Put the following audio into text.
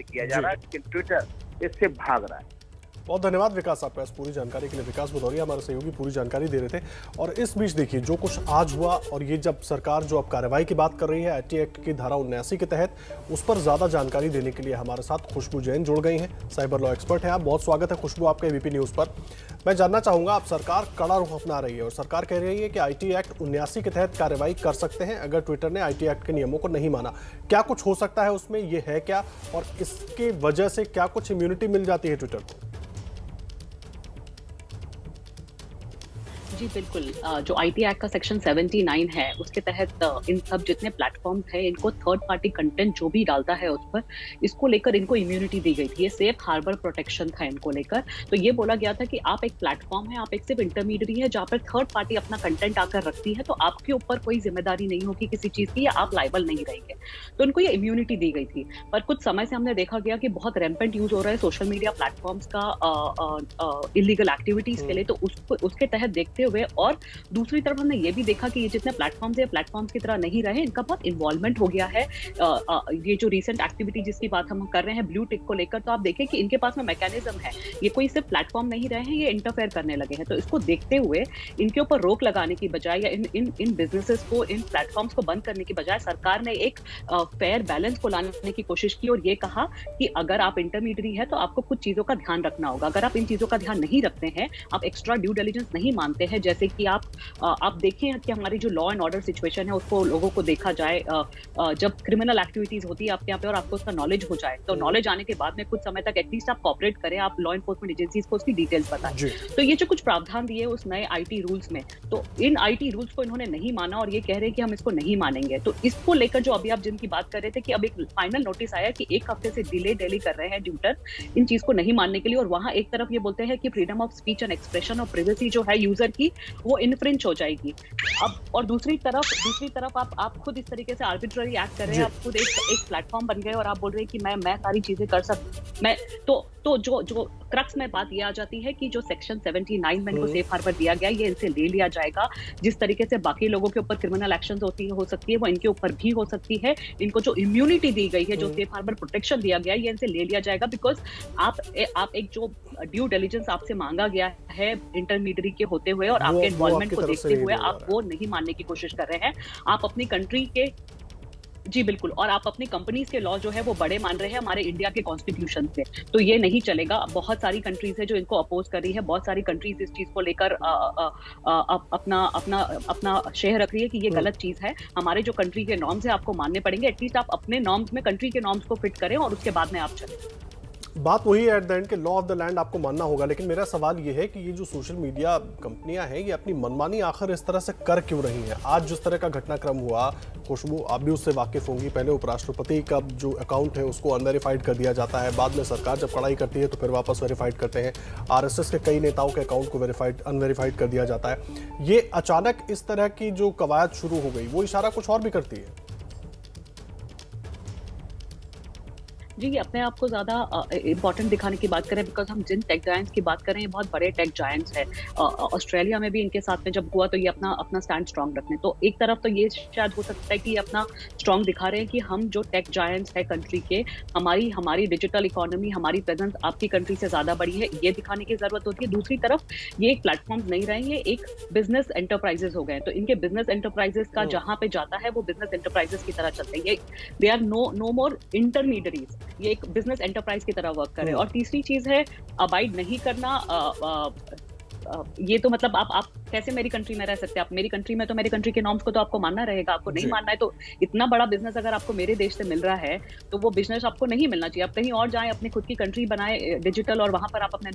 किया जा रहा है, लेकिन ट्विटर इससे भाग रहा है। बहुत धन्यवाद विकास आपका इस पूरी जानकारी के लिए। विकास भदौरिया हमारे सहयोगी पूरी जानकारी दे रहे थे। और इस बीच देखिए जो कुछ आज हुआ, और ये जब सरकार जो अब कार्रवाई की बात कर रही है आईटी एक्ट की धारा 79 के तहत, उस पर ज्यादा जानकारी देने के लिए हमारे साथ खुशबू जैन जुड़ गई हैं, साइबर लॉ एक्सपर्ट है। आप बहुत स्वागत है खुशबू आपका एबीपी न्यूज पर। मैं जानना चाहूंगा, अब सरकार कड़ा रुख अपना रही है और सरकार कह रही है कि आईटी एक्ट 79 के तहत कार्रवाई कर सकते हैं अगर ट्विटर ने आईटी एक्ट के नियमों को नहीं माना। क्या कुछ हो सकता है उसमें, ये है क्या, और इसके वजह से क्या कुछ इम्यूनिटी मिल जाती है ट्विटर को? जी बिल्कुल। जो आईटी एक्ट का सेक्शन 79 है उसके तहत इन सब जितने प्लेटफॉर्म है इनको थर्ड पार्टी कंटेंट जो भी डालता है उस पर, इसको लेकर इनको इम्यूनिटी दी गई थी। ये सेफ हार्बर प्रोटेक्शन था इनको लेकर। तो ये बोला गया था कि आप एक प्लेटफॉर्म है, आप एक सिर्फ इंटरमीडियरी है जहाँ पर थर्ड पार्टी अपना कंटेंट आकर रखती है, तो आपके ऊपर कोई जिम्मेदारी नहीं होगी किसी चीज की, या आप लायबल नहीं रहेंगे। तो इनको ये इम्यूनिटी दी गई थी। पर कुछ समय से हमने देखा गया कि बहुत रैम्पेंट यूज हो रहा है सोशल मीडिया प्लेटफॉर्म्स का इलीगल एक्टिविटीज के लिए, तो उसके तहत देखते हुए, और दूसरी तरफ हमने ये भी देखा कि ये जितने प्लेटफॉर्म्स है प्लेटफॉर्म्स की तरह नहीं रहे, इनका बहुत इन्वॉल्वमेंट हो गया है। ये जो रिसेंट एक्टिविटी जिसकी बात हम कर रहे हैं ब्लू टिक को लेकर, तो आप देखें कि इनके पास में मैकेनिज्म है, ये कोई सिर्फ प्लेटफॉर्म नहीं रहे हैं, ये इंटरफेयर करने लगे हैं। तो इसको देखते हुए इनके ऊपर रोक लगाने की बजाय, या इन बिजनेसेस को, इन प्लेटफॉर्म्स को बंद करने की बजाय, सरकार ने एक फेयर बैलेंस को लाने की कोशिश की और ये कहा कि अगर आप इंटरमीडियरी है तो आपको कुछ चीजों का ध्यान रखना होगा। अगर आप इन चीजों का ध्यान नहीं रखते हैं, आप एक्स्ट्रा ड्यू डिलिजेंस नहीं मानते हैं, जैसे कि आप देखें कि हमारी जो लॉ एंड ऑर्डर सिचुएशन है उसको लोगों को देखा जाए, जब क्रिमिनल एक्टिविटीज होती है आपके यहाँ पे और आपको उसका नॉलेज हो जाए, तो नॉलेज आने के बाद में कुछ समय तक एटलीस्ट आप कॉपरेट करें, आप लॉ एनफोर्समेंट एजेंसीज को उसकी डिटेल्स बताएं। तो ये जो कुछ प्रावधान दिए उस नए आईटी रूल्स में, तो इन आईटी रूल्स को इन्होंने नहीं माना और ये कह रहे हैं कि हम इसको नहीं मानेंगे। तो इसको लेकर जो अभी आप जिनकी बात कर रहे थे कि अब एक फाइनल नोटिस आया कि एक हफ्ते से डिले कर रहे हैं ट्विटर इन चीज को नहीं मानने के लिए, और वहां एक तरफ ये बोलते हैं कि freedom of speech and expression और प्राइवेसी जो है यूजर की वो इन्फ्रिंज हो जाएगी। अब और दूसरी तरफ आप खुद इस तरीके से आर्बिट्ररी एक्ट कर रहे हैं, आप खुद एक प्लेटफॉर्म बन गए और आप बोल रहे हैं कि मैं सारी चीजें कर मैं तो जो क्रक्स में बात ये आ जाती है कि जो सेक्शन 79 में इनको सेफ हार्बर दिया गया, ये इनसे ले लिया जाएगा। जिस तरीके से बाकी लोगों के ऊपर क्रिमिनल एक्शंस हो सकती है वो इनके ऊपर भी हो सकती है। इनको जो इम्यूनिटी दी गई है, जो सेफ हार्बर प्रोटेक्शन दिया गया, ये इनसे ले लिया जाएगा। बिकॉज आप एक जो ड्यू डिलिजेंस आपसे मांगा गया है इंटरमीडियरी के होते हुए और आपके इन्वॉल्वमेंट को देखते हुए, आप वो नहीं मानने की कोशिश कर रहे हैं। आप अपनी कंट्री के, जी बिल्कुल, और आप अपनी कंपनीज के लॉ जो है वो बड़े मान रहे हैं हमारे इंडिया के कॉन्स्टिट्यूशन से, तो ये नहीं चलेगा। बहुत सारी कंट्रीज है जो इनको अपोज कर रही है, बहुत सारी कंट्रीज इस चीज को लेकर अपना शेयर रख रही है कि ये गलत चीज है। हमारे जो कंट्री के नॉर्म्स है आपको मानने पड़ेंगे, एटलीस्ट आप अपने नॉर्म्स में कंट्री के नॉर्म्स को फिट करें और उसके बाद में आप चलें। बात वही है एट द एंड के लॉ ऑफ द लैंड आपको मानना होगा। लेकिन मेरा सवाल ये है कि ये जो सोशल मीडिया कंपनियां हैं ये अपनी मनमानी आखिर इस तरह से कर क्यों रही हैं? आज जिस तरह का घटनाक्रम हुआ, खुशबू आप भी उससे वाकिफ होंगी, पहले उपराष्ट्रपति का जो अकाउंट है उसको अनवेरीफाइड कर दिया जाता है, बाद में सरकार जब कड़ाई करती है तो फिर वापस वेरीफाइड करते हैं, आरएसएस के कई नेताओं के अकाउंट को अनवेरीफाइड कर दिया जाता है। ये अचानक इस तरह की जो कवायद शुरू हो गई वो इशारा कुछ और भी करती है। जी, ये अपने आप को ज़्यादा इम्पोर्टेंट दिखाने की बात करें, बिकॉज हम जिन टेक जायंट्स की बात करें ये बहुत बड़े टेक जायंट्स हैं। ऑस्ट्रेलिया में भी इनके साथ में जब हुआ तो ये अपना स्टैंड स्ट्रांग रखने, तो एक तरफ तो ये शायद हो सकता है कि ये अपना स्ट्रांग दिखा रहे हैं कि हम जो टेक जायंट्स है कंट्री के, हमारी डिजिटल इकोनॉमी, हमारी प्रेजेंस आपकी कंट्री से ज़्यादा बड़ी है, ये दिखाने की ज़रूरत होती है। दूसरी तरफ ये एक प्लेटफॉर्म नहीं रहे, ये एक बिजनेस एंटरप्राइजेस हो गए, तो इनके बिजनेस एंटरप्राइजेस का जहाँ पे जाता है वो बिजनेस एंटरप्राइजेस की तरह चलते हैं। They are no more intermediaries, ये एक बिजनेस एंटरप्राइज की तरह वर्क करे। और तीसरी चीज है अबाइड नहीं करना। ये तो मतलब आप कैसे मेरी कंट्री में रह सकते हैं? आप मेरी कंट्री में, तो मेरी कंट्री के नॉर्म्स को तो आपको मानना रहेगा, आपको नहीं मानना है तो इतना बड़ा बिजनेस अगर आपको मेरे देश से मिल रहा है तो वो बिजनेस आपको नहीं मिलना चाहिए। आप कहीं और जाएं, अपनी खुद की कंट्री बनाए डिजिटल, और वहां पर आप अपने